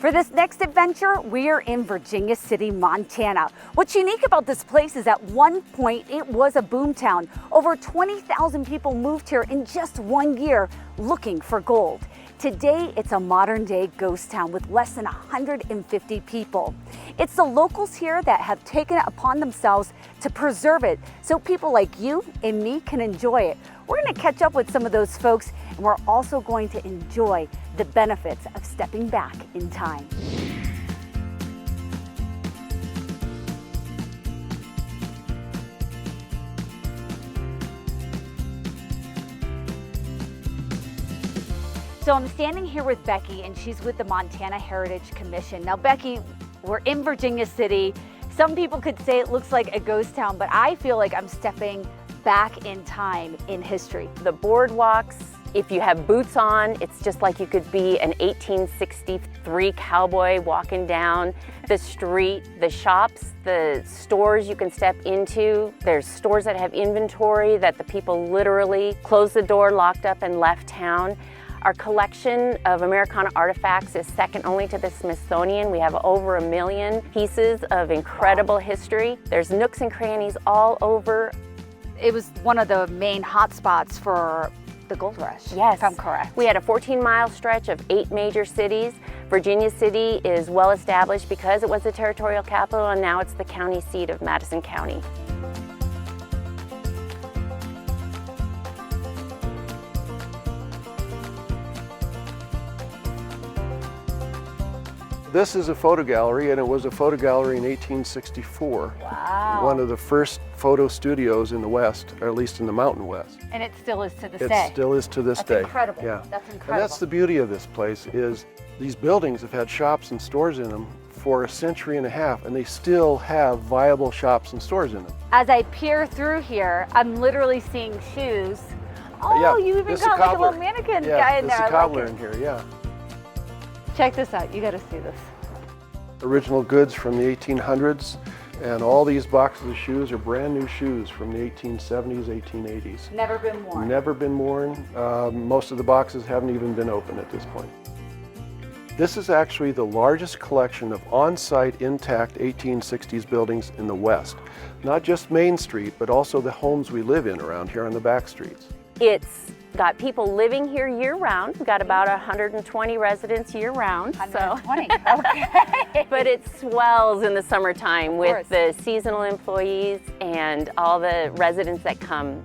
For this next adventure, we are in Virginia City, Montana. What's unique about this place is at one point it was a boomtown. Over 20,000 people moved here in just 1 year looking for gold. Today, it's a modern-day ghost town with less than 150 people. It's the locals here that have taken it upon themselves to preserve it so people like you and me can enjoy it. We're going to catch up with some of those folks, and we're also going to enjoy the benefits of stepping back in time. So I'm standing here with Becky, and she's with the Montana Heritage Commission. Now, Becky, we're in Virginia City. Some people could say it looks like a ghost town, but I feel like I'm stepping back in time in history. The boardwalks, if you have boots on, it's just like you could be an 1863 cowboy walking down the street. The shops, the stores you can step into, there's stores that have inventory that the people literally closed the door, locked up, and left town. Our collection of Americana artifacts is second only to the Smithsonian. We have over 1 million pieces of incredible history. There's nooks and crannies all over. It was one of the main hotspots for the gold rush, yes, if I'm correct. We had a 14-mile stretch of 8 major cities. Virginia City is well established because it was the territorial capital, and now it's the county seat of Madison County. This is a photo gallery, and it was a photo gallery in 1864. Wow. One of the first photo studios in the West, or at least in the Mountain West. And it still is to this day. It still is to this That's day. incredible. Yeah. That's incredible. And that's the beauty of this place, is these buildings have had shops and stores in them for 1.5 centuries, and they still have viable shops and stores in them. As I peer through here, I'm literally seeing shoes. Oh, Yeah, you even this is got like a cobbler. little mannequin Yeah, guy in this there. is a cobbler in here, yeah. Check this out. You got to see this. Original goods from the 1800s, and all these boxes of shoes are brand new shoes from the 1870s, 1880s. Never been worn. Never been worn. Most of the boxes haven't even been opened at this point. This is actually the largest collection of on-site intact 1860s buildings in the West. Not just Main Street, but also the homes we live in around here on the back streets. It's got people living here year-round. We've got about 120 residents year-round. 120, okay. But it swells in the summertime with the seasonal employees and all the residents that come.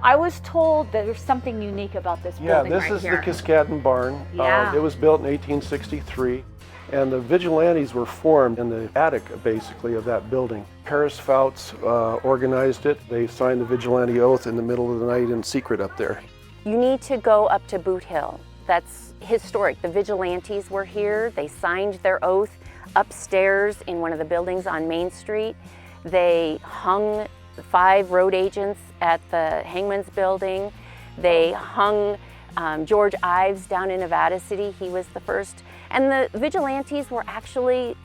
I was told that there's something unique about this building this right is here. the Kiskadden Barn. Yeah. It was built in 1863, and the vigilantes were formed in the attic, basically, of that building. Paris Fouts organized it. They signed the vigilante oath in the middle of the night in secret up there. You need to go up to Boot Hill. That's historic. The vigilantes were here. They signed their oath upstairs in one of the buildings on Main Street. They hung 5 road agents at the Hangman's building. They hung George Ives down in Nevada City. He was the first. And the vigilantes were actually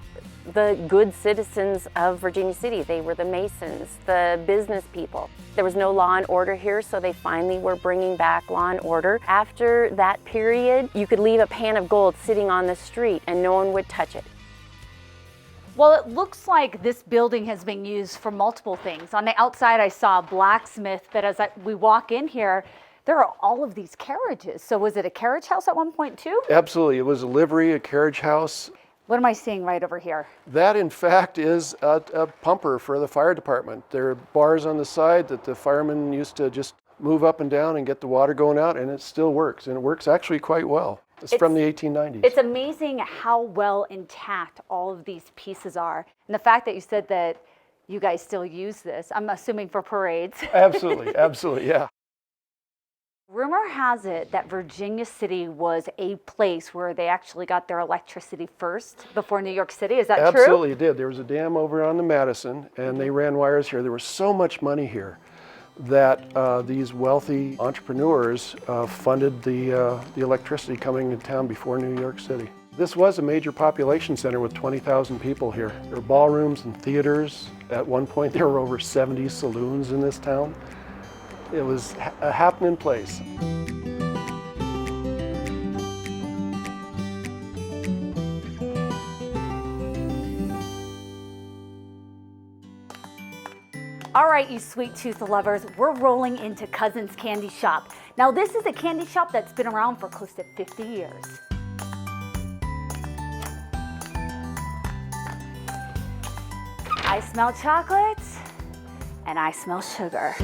the good citizens of Virginia City. They were the Masons, the business people. There was no law and order here, so they finally were bringing back law and order. After that period, you could leave a pan of gold sitting on the street and no one would touch it. Well, it looks like this building has been used for multiple things. On the outside, I saw a blacksmith, but as we walk in here, there are all of these carriages. So was it a carriage house at one point too? Absolutely. It was a livery, a carriage house. What am I seeing right over here? That, in fact, is a pumper for the fire department. There are bars on the side that the firemen used to just move up and down and get the water going out, and it still works, and it works actually quite well. It's from the 1890s. It's amazing how well intact all of these pieces are. And the fact that you said that you guys still use this, I'm assuming for parades. Absolutely, absolutely, yeah. Rumor has it that Virginia City was a place where they actually got their electricity first before New York City. Is that true? Absolutely, it did. There was a dam over on the Madison, and they ran wires here. There was so much money here that these wealthy entrepreneurs funded the electricity coming into town before New York City. This was a major population center with 20,000 people here. There were ballrooms and theaters. At one point, there were over 70 saloons in this town. It was a happening place. All right, you sweet tooth lovers, we're rolling into Cousin's Candy Shop. Now, this is a candy shop that's been around for close to 50 years. I smell chocolate, and I smell sugar.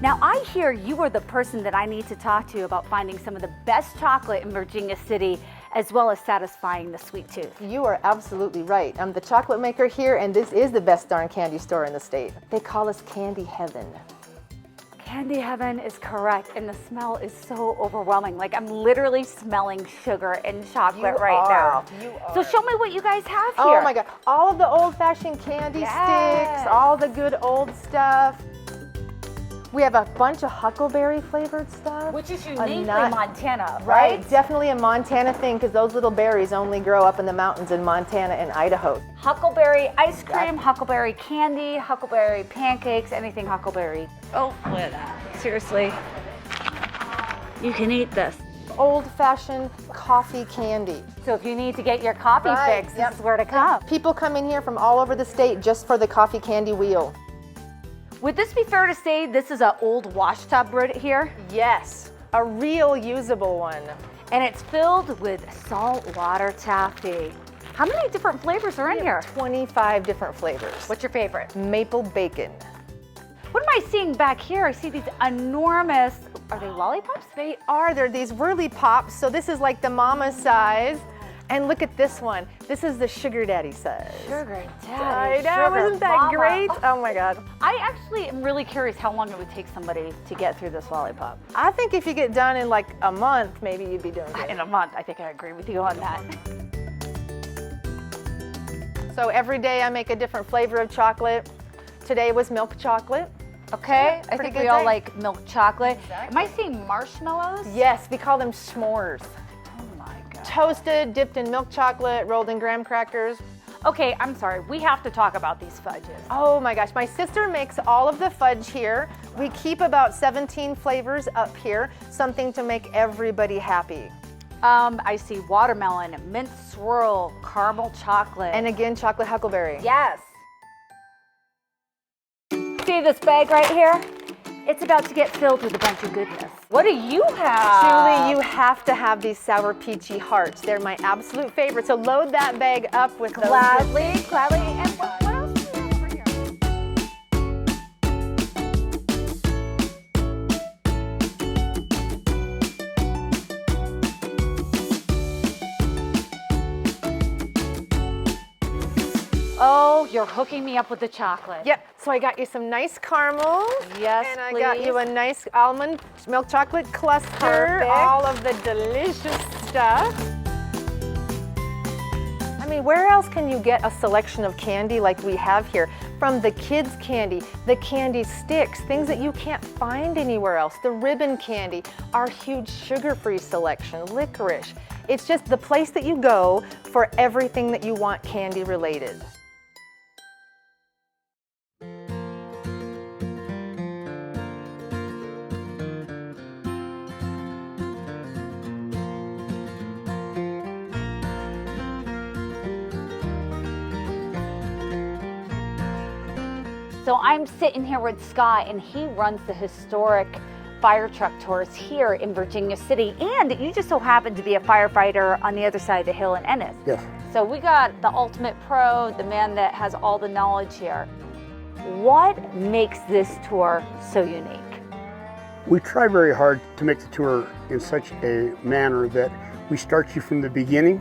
Now, I hear you are the person that I need to talk to about finding some of the best chocolate in Virginia City, as well as satisfying the sweet tooth. You are absolutely right. I'm the chocolate maker here, and this is the best darn candy store in the state. They call us Candy Heaven. Candy Heaven is correct, and the smell is so overwhelming. Like, I'm literally smelling sugar and chocolate now. You are. So show me what you guys have here. Oh my God, all of the old-fashioned candy sticks, all the good old stuff. We have a bunch of huckleberry flavored stuff. Which is uniquely nut. Montana, Right, right? definitely a Montana thing, because those little berries only grow up in the mountains in Montana and Idaho. Huckleberry ice cream, huckleberry candy, huckleberry pancakes, anything huckleberry. Oh, look at that. Seriously. You can eat this. Old-fashioned coffee candy. So if you need to get your coffee Right, fix, yep. this is where to come. People come in here from all over the state just for the coffee candy wheel. Would this be fair to say this is an old wash tub right here? Yes, a real usable one. And it's filled with saltwater taffy. How many different flavors are in here? 25 different flavors. What's your favorite? Maple bacon. What am I seeing back here? I see these enormous, are they lollipops? They are, they're these whirly pops. So this is like the mama size. And look at this one. This is the sugar daddy size. Sugar I daddy, know, sugar isn't that mama. great? Oh my God. I actually am really curious how long it would take somebody to get through this lollipop. I think if you get done in like a month, maybe you'd be doing good. In a month, I think I agree with you on that. So every day I make a different flavor of chocolate. Today was milk chocolate. Okay, I pretty think good we all day. like milk chocolate. Exactly. Am I seeing marshmallows? Yes, we call them s'mores. Oh my God. Toasted, dipped in milk chocolate, rolled in graham crackers. Okay, I'm sorry, we have to talk about these fudges. Oh my gosh, my sister makes all of the fudge here. We keep about 17 flavors up here, something to make everybody happy. I see watermelon, mint swirl, caramel chocolate. And again, chocolate huckleberry. yes. See this bag right here? It's about to get filled with a bunch of goodness. What do you have? Julie, you have to have these sour peachy hearts. They're my absolute favorite. So load that bag up with those. Gladly. And what else do you have over here? Oh, you're hooking me up with the chocolate. Yep, so I got you some nice caramels. Yes, And I got you please. a nice almond milk chocolate cluster. Perfect. All of the delicious stuff. I mean, where else can you get a selection of candy like we have here? From the kids' candy, the candy sticks, things that you can't find anywhere else, the ribbon candy, our huge sugar-free selection, licorice. It's just the place that you go for everything that you want candy related. So I'm sitting here with Scott, and he runs the historic fire truck tours here in Virginia City, and you just so happen to be a firefighter on the other side of the hill in Ennis. Yes. So we got the ultimate pro, the man that has all the knowledge here. What makes this tour so unique? We try very hard to make the tour in such a manner that we start you from the beginning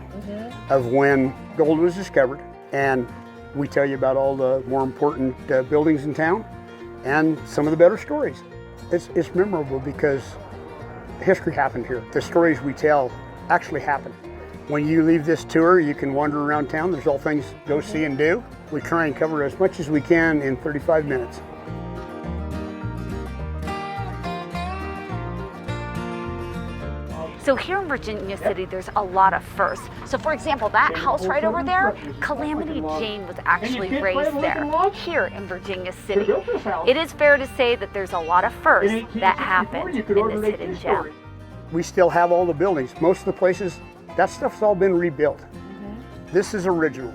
of when gold was discovered, and we tell you about all the more important buildings in town and some of the better stories. It's memorable because history happened here. The stories we tell actually happened. When you leave this tour, you can wander around town. There's all things to go see and do. We try and cover as much as we can in 35 minutes. So here in Virginia City, there's a lot of firsts. So for example, that house right over there, Calamity Jane was actually raised there, here in Virginia City. It is fair to say that there's a lot of firsts that happened in this hidden gem. We still have all the buildings. Most of the places, that stuff's all been rebuilt. This is original.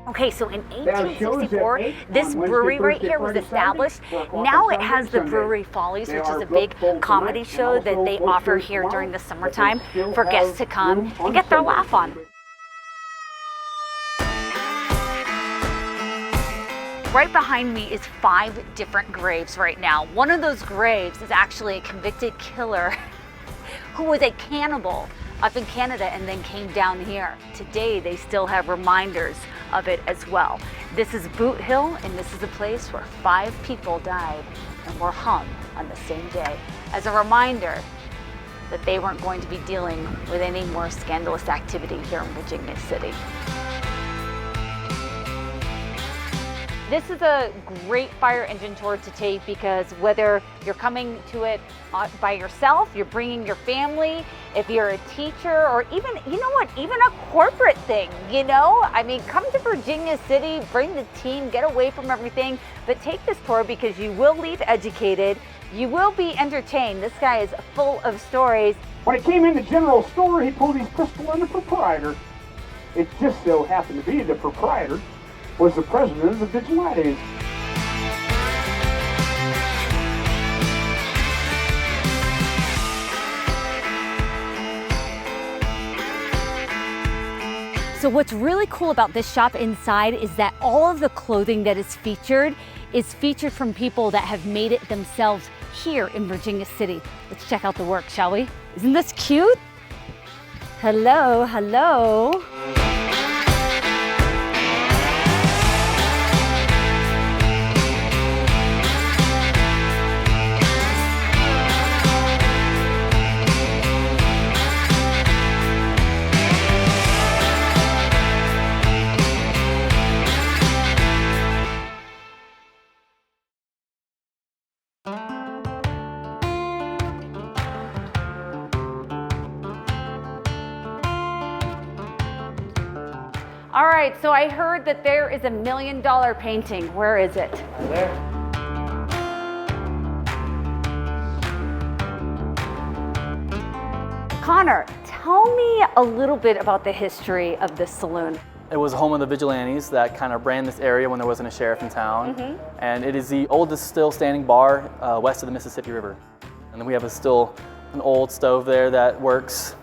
Okay, so in 1864, this brewery right here was established. Now it has the Brewery Follies, which is a big comedy show that they offer here during the summertime for guests to come and get their laugh on. Right behind me is 5 different graves right now. One of those graves is actually a convicted killer who was a cannibal up in Canada and then came down here. Today, they still have reminders of it as well. This is Boot Hill, and this is a place where 5 people died and were hung on the same day as a reminder that they weren't going to be dealing with any more scandalous activity here in Virginia City. This is a great fire engine tour to take because whether you're coming to it by yourself, you're bringing your family, if you're a teacher, or even, you know what, even a corporate thing, you know? I mean, come to Virginia City, bring the team, get away from everything, but take this tour because you will leave educated, you will be entertained. This guy is full of stories. When he came in the general store, he pulled his pistol on the proprietor. It just so happened to be the proprietor was the president of the Vigilantes. So what's really cool about this shop inside is that all of the clothing that is featured from people that have made it themselves here in Virginia City. Let's check out the work, shall we? Isn't this cute? Hello, hello. All right, so I heard that there is $1 million painting. Where is it? Right there. Connor, tell me a little bit about the history of this saloon. It was home of the Vigilantes that kind of ran this area when there wasn't a sheriff in town. And it is the oldest still standing bar west of the Mississippi River. And then we have still an old stove there that works.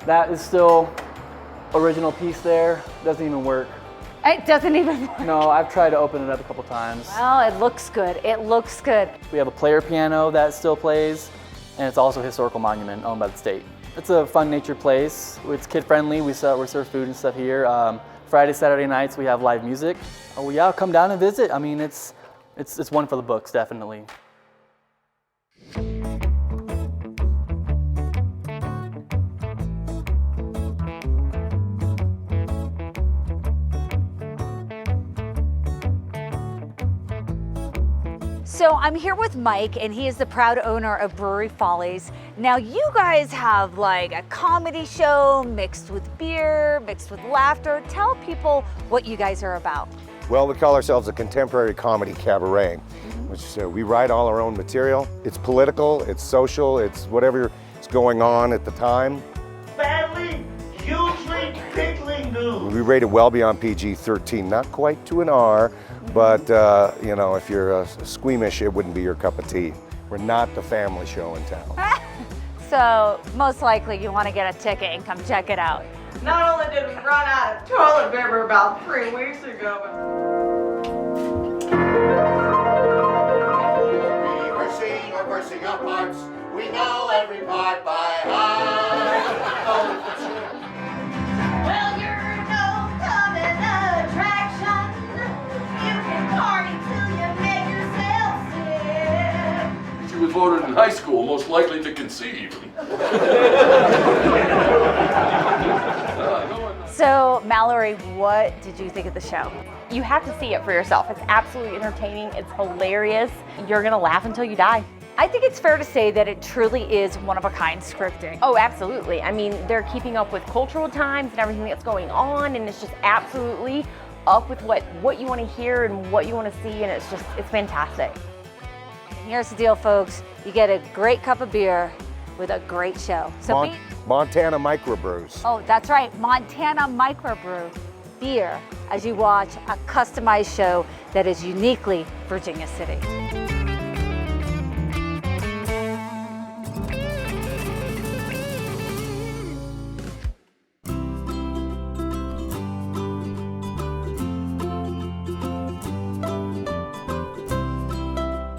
That is still original piece there. Doesn't even work. It doesn't even work. No, I've tried to open it up a couple times. Well, it looks good. It looks good. We have a player piano that still plays, and it's also a historical monument owned by the state. It's a fun nature place. It's kid friendly. We serve food and stuff here. Friday, Saturday nights we have live music. Oh yeah, come down and visit. I mean, it's one for the books, definitely. So I'm here with Mike, and he is the proud owner of Brewery Follies. Now you guys have like a comedy show mixed with beer, mixed with laughter. Tell people what you guys are about. Well, we call ourselves a contemporary comedy cabaret, which we write all our own material. It's political, it's social, it's whatever is going on at the time. Badly, hugely pickling news. We rate it well beyond PG-13, not quite to an R, but you know, if you're squeamish, it wouldn't be your cup of tea. We're not the family show in town. So most likely you want to get a ticket and come check it out. Not only did we run out of toilet paper about 3 weeks ago, We're singing our parts. We know every part by heart. well, you're no coming attraction. You can party till you make yourself sick. She was voted in high school most likely to conceive. So Mallory, what did you think of the show? You have to see it for yourself. It's absolutely entertaining. It's hilarious. You're gonna laugh until you die. I think it's fair to say that it truly is one-of-a-kind scripting. Oh, absolutely. I mean, they're keeping up with cultural times and everything that's going on, and it's just absolutely up with what you want to hear and what you want to see, and it's fantastic. And here's the deal, folks. You get a great cup of beer with a great show. So Montana microbrews. Oh, that's right, Montana microbrew beer as you watch a customized show that is uniquely Virginia City.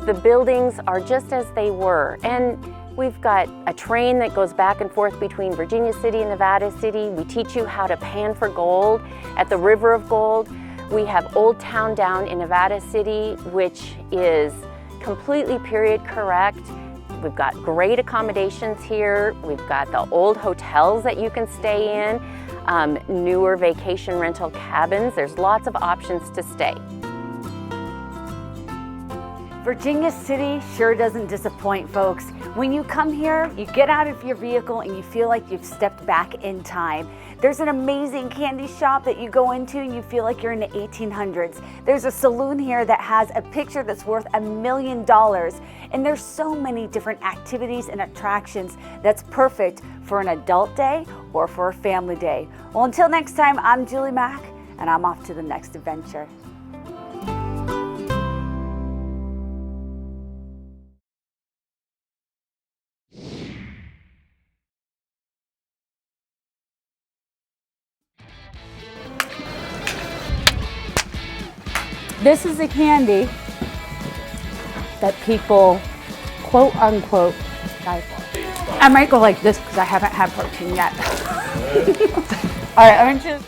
The buildings are just as they were, and we've got a train that goes back and forth between Virginia City and Nevada City. We teach you how to pan for gold at the River of Gold. We have Old Town down in Nevada City, which is completely period correct. We've got great accommodations here. We've got the old hotels that you can stay in, newer vacation rental cabins. There's lots of options to stay. Virginia City sure doesn't disappoint, folks. When you come here, you get out of your vehicle and you feel like you've stepped back in time. There's an amazing candy shop that you go into and you feel like you're in the 1800s. There's a saloon here that has a picture that's worth $1 million. And there's so many different activities and attractions that's perfect for an adult day or for a family day. Well, until next time, I'm Julie Mack, and I'm off to the next adventure. This is a candy that people, quote unquote, die for. I might go like this because I haven't had protein yet. All right, I'm just.